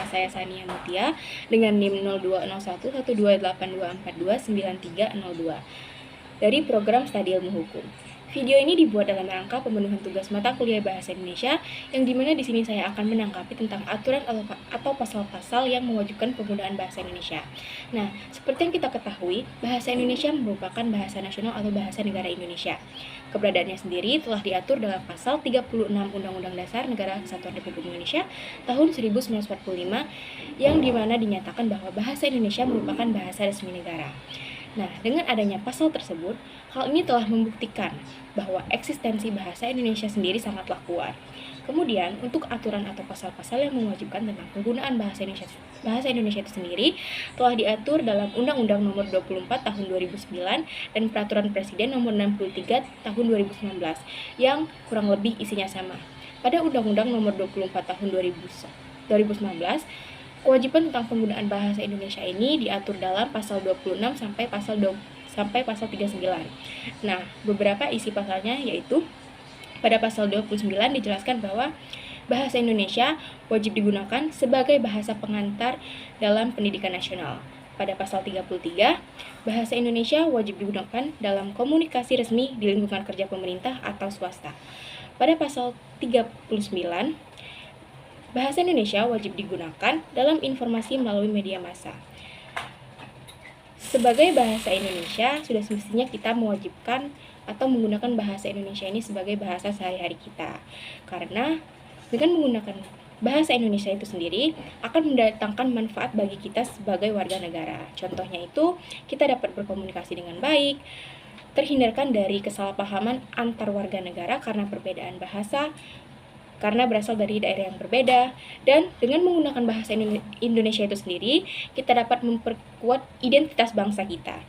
bersama saya Sania Mutia dengan NIM 02011282429302 dari program Studi Ilmu Hukum. Video ini dibuat dalam rangka pemenuhan tugas mata kuliah Bahasa Indonesia, yang dimana di sini saya akan menanggapi tentang aturan atau pasal-pasal yang mewajibkan penggunaan bahasa Indonesia. Nah, seperti yang kita ketahui, bahasa Indonesia merupakan bahasa nasional atau bahasa negara Indonesia. Keberadaannya sendiri telah diatur dalam pasal 36 Undang-Undang Dasar Negara Kesatuan Republik Indonesia tahun 1945, yang dimana dinyatakan bahwa bahasa Indonesia merupakan bahasa resmi negara. Nah, dengan adanya pasal tersebut, hal ini telah membuktikan bahwa eksistensi bahasa Indonesia sendiri sangatlah kuat. Kemudian, untuk aturan atau pasal-pasal yang mewajibkan tentang penggunaan bahasa Indonesia itu sendiri telah diatur dalam Undang-Undang Nomor 24 Tahun 2009 dan Peraturan Presiden Nomor 63 Tahun 2019 yang kurang lebih isinya sama. Pada Undang-Undang Nomor 24 Tahun 2019, kewajiban tentang penggunaan bahasa Indonesia ini diatur dalam pasal 26 sampai pasal 39. Nah, beberapa isi pasalnya yaitu pada pasal 29 dijelaskan bahwa bahasa Indonesia wajib digunakan sebagai bahasa pengantar dalam pendidikan nasional. Pada pasal 33, bahasa Indonesia wajib digunakan dalam komunikasi resmi di lingkungan kerja pemerintah atau swasta. Pada pasal 39, bahasa Indonesia wajib digunakan dalam informasi melalui media massa. Sebagai bahasa Indonesia, sudah semestinya kita mewajibkan atau menggunakan bahasa Indonesia ini sebagai bahasa sehari-hari kita. Karena dengan menggunakan bahasa Indonesia itu sendiri akan mendatangkan manfaat bagi kita sebagai warga negara. Contohnya itu, kita dapat berkomunikasi dengan baik, terhindarkan dari kesalahpahaman antar warga negara karena perbedaan bahasa, karena berasal dari daerah yang berbeda, dan dengan menggunakan bahasa Indonesia itu sendiri, kita dapat memperkuat identitas bangsa kita.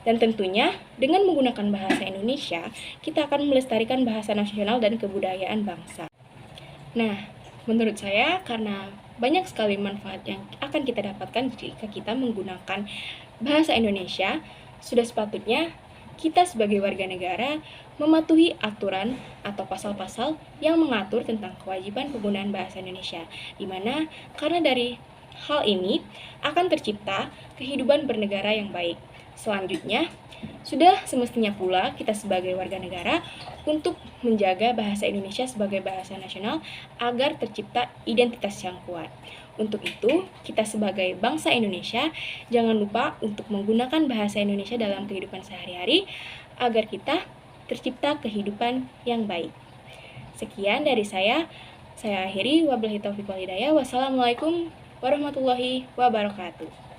Dan tentunya, dengan menggunakan bahasa Indonesia, kita akan melestarikan bahasa nasional dan kebudayaan bangsa. Nah, menurut saya, karena banyak sekali manfaat yang akan kita dapatkan jika kita menggunakan bahasa Indonesia, sudah sepatutnya kita sebagai warga negara mematuhi aturan atau pasal-pasal yang mengatur tentang kewajiban penggunaan bahasa Indonesia, di mana karena dari hal ini akan tercipta kehidupan bernegara yang baik. Selanjutnya, sudah semestinya pula kita sebagai warga negara untuk menjaga bahasa Indonesia sebagai bahasa nasional agar tercipta identitas yang kuat. Untuk itu, kita sebagai bangsa Indonesia jangan lupa untuk menggunakan bahasa Indonesia dalam kehidupan sehari-hari agar kita tercipta kehidupan yang baik. Sekian dari saya akhiri. Wabillahi taufiq wal hidayah. Wassalamualaikum warahmatullahi wabarakatuh.